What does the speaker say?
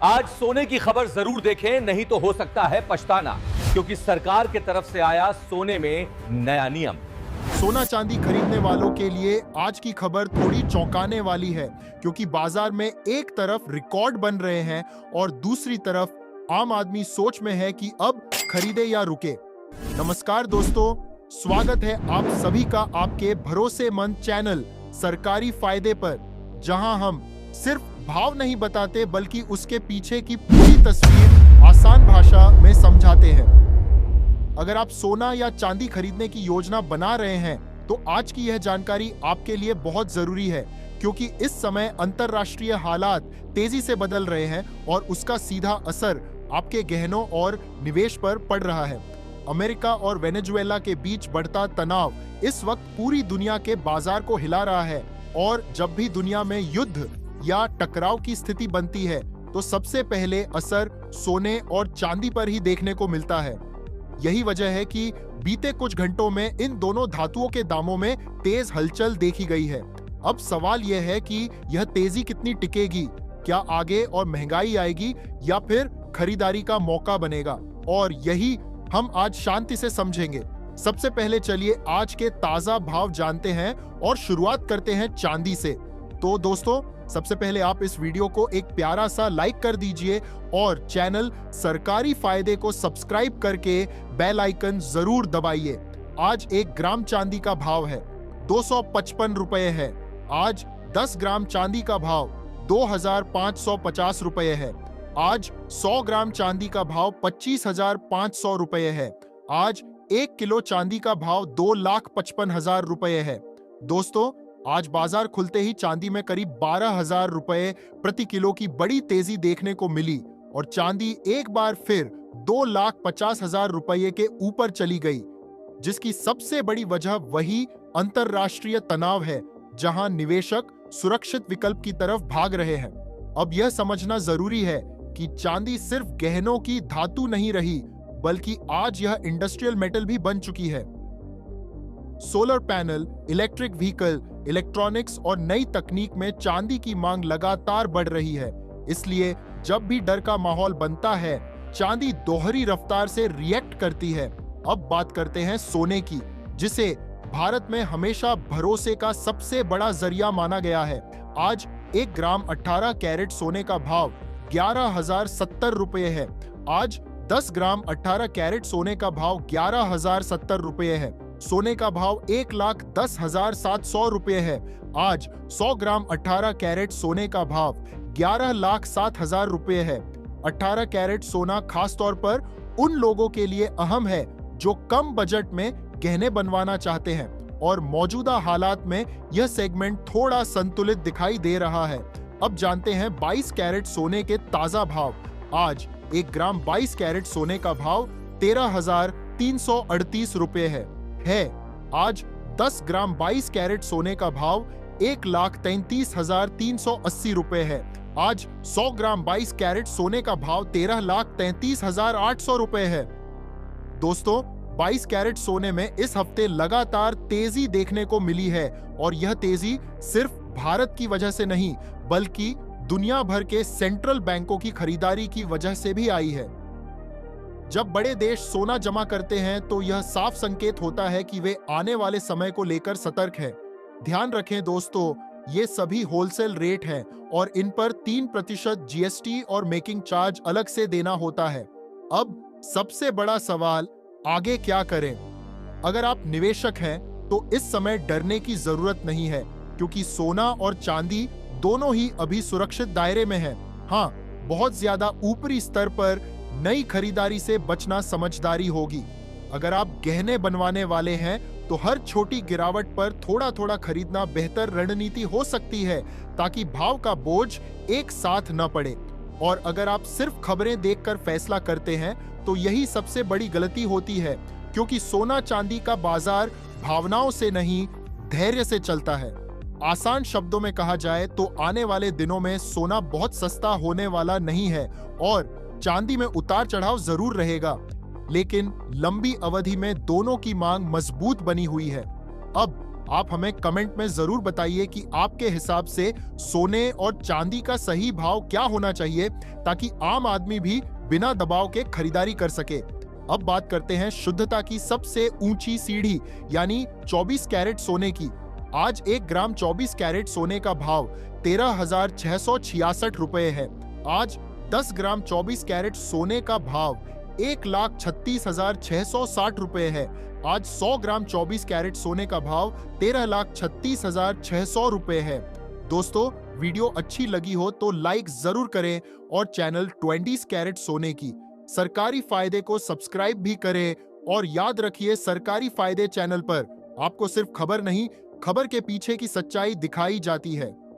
आज सोने की खबर जरूर देखें, नहीं तो हो सकता है पछताना, क्योंकि सरकार की तरफ से आया सोने में नया नियम। सोना चांदी खरीदने वालों के लिए आज की खबर थोड़ी चौंकाने वाली है, क्योंकि बाजार में एक तरफ रिकॉर्ड बन रहे हैं और दूसरी तरफ आम आदमी सोच में है कि अब खरीदे या रुके। नमस्कार दोस्तों, स्वागत है आप सभी का आपके भरोसेमंद चैनल सरकारी फायदे पर, जहां हम सिर्फ भाव नहीं बताते बल्कि उसके पीछे की पूरी तस्वीर आसान भाषा में समझाते हैं। अगर आप सोना या चांदी खरीदने की योजना बना रहे हैं तो आज की यह जानकारी आपके लिए बहुत जरूरी है, क्योंकि इस समय अंतरराष्ट्रीय हालात तेजी से बदल रहे हैं और उसका सीधा असर आपके गहनों और निवेश पर पड़ रहा है। अमेरिका और वेनेजुएला के बीच बढ़ता तनाव इस वक्त पूरी दुनिया के बाजार को हिला रहा है, और जब भी दुनिया में युद्ध या टकराव की स्थिति बनती है तो सबसे पहले असर सोने और चांदी पर ही देखने को मिलता है। यही वजह है कि बीते कुछ घंटों में इन दोनों धातुओं के दामों में तेज हलचल देखी गई है। अब सवाल यह है कि यह तेजी कितनी टिकेगी, क्या आगे और महंगाई आएगी या फिर खरीदारी का मौका बनेगा, और यही हम आज शांति से समझेंगे। सबसे पहले चलिए आज के ताजा भाव जानते हैं और शुरुआत करते हैं चांदी से। तो दोस्तों, सबसे पहले आप इस वीडियो को एक प्यारा सा लाइक कर दीजिए और चैनल सरकारी फायदे को सब्सक्राइब करके बेल आइकन जरूर दबाइए। आज 1 ग्राम चांदी का भाव है 255 रुपए है। आज 10 ग्राम चांदी का भाव 2550 रुपए है। आज 100 ग्राम चांदी का भाव 25,500 रुपए है। आज 1 किलो चांदी का भाव 2,55,000 रुपए है। दोस्तों, आज बाजार खुलते ही चांदी में करीब 12,000 रुपए प्रति किलो की बड़ी तेजी देखने को मिली और चांदी एक बार फिर 2,50,000 रुपए के ऊपर चली गई, जिसकी सबसे बड़ी वजह वही अंतरराष्ट्रीय तनाव है, जहां निवेशक सुरक्षित विकल्प की तरफ भाग रहे हैं। अब यह समझना जरूरी है कि चांदी सिर्फ गहनों की धातु नहीं रही, बल्कि आज यह इंडस्ट्रियल मेटल भी बन चुकी है। Solar panel, electric vehicle, electronics और नई तकनीक में चांदी की मांग लगातार बढ़ रही है। इसलिए जब भी डर का माहौल बनता है, चांदी दोहरी रफ्तार से रिएक्ट करती है। अब बात करते हैं सोने की, जिसे भारत में हमेशा भरोसे का सबसे बड़ा जरिया माना गया है। आज 1 ग्राम 18 कैरेट सोने का भाव 11,070 रुपए है। आज 10 ग्राम 18 कैरेट सोने का भाव 11,070 रुपए है। सोने का भाव 1,10,700 रुपए है। आज 100 ग्राम 18 कैरेट सोने का भाव 11,07,000 रुपए है। 18 कैरेट सोना खासतौर पर उन लोगों के लिए अहम है जो कम बजट में गहने बनवाना चाहते हैं, और मौजूदा हालात में यह सेगमेंट थोड़ा संतुलित दिखाई दे रहा है। अब जानते हैं 22 कैरेट सोने के ताजा भाव। आज 1 ग्राम 22 कैरेट सोने का भाव 13,338 रुपए है। आज 10 ग्राम 22 कैरेट सोने का भाव 1,33,380 रुपए है। आज 100 ग्राम 22 कैरेट सोने का भाव 13,33,800 रुपए है। दोस्तों, 22 कैरेट सोने में इस हफ्ते लगातार तेजी देखने को मिली है, और यह तेजी सिर्फ भारत की वजह से नहीं, बल्कि दुनिया भर के सेंट्रल बैंकों की खरीदारी की वजह से भी आई है। जब बड़े देश सोना जमा करते हैं तो यह साफ संकेत होता है कि वे आने वाले समय को लेकर सतर्क हैं। ध्यान रखें दोस्तों, ये सभी होलसेल रेट हैं और इन पर 3% जीएसटी और मेकिंग चार्ज अलग से देना होता है। अब सबसे बड़ा सवाल, आगे क्या करें? अगर आप निवेशक हैं तो इस समय डरने की जरूरत नहीं है, क्योंकि सोना और चांदी दोनों ही अभी सुरक्षित दायरे में हैं। हाँ, बहुत ज्यादा ऊपरी स्तर पर नई खरीदारी से बचना समझदारी होगी। अगर आप गहने बनवाने वाले हैं तो हर छोटी गिरावट पर थोड़ा थोड़ा खरीदना बेहतर रणनीति हो सकती है, ताकि भाव का बोझ एक साथ न पड़े। और अगर आप सिर्फ खबरें देखकर फैसला करते हैं तो यही सबसे बड़ी गलती होती है, क्योंकि सोना चांदी का बाजार भावनाओं से नहीं, धैर्य से चलता है। आसान शब्दों में कहा जाए तो आने वाले दिनों में सोना बहुत सस्ता होने वाला नहीं है, और चांदी में उतार चढ़ाव जरूर रहेगा, लेकिन लंबी अवधि में दोनों की मांग मजबूत बनी हुई है। अब आप हमें कमेंट में जरूर बताइए कि आपके हिसाब से सोने और चांदी का सही भाव क्या होना चाहिए, ताकि आम आदमी भी बिना दबाव के खरीदारी कर सके। अब बात करते हैं शुद्धता की सबसे ऊंची सीढ़ी यानी 24 कैरेट सोने की। आज 1 ग्राम 24 कैरेट सोने का भाव 13,666 रुपए है। आज 10 ग्राम 24 कैरेट सोने का भाव 1,36,660 रुपए है। आज 100 ग्राम 24 कैरेट सोने का भाव 13,36,600 रुपए है। दोस्तों, वीडियो अच्छी लगी हो तो लाइक जरूर करें और चैनल 20 कैरेट सोने की सरकारी फायदे को सब्सक्राइब भी करें। और याद रखिए, सरकारी फायदे चैनल पर आपको सिर्फ खबर नहीं, खबर के पीछे की सच्चाई दिखाई जाती है।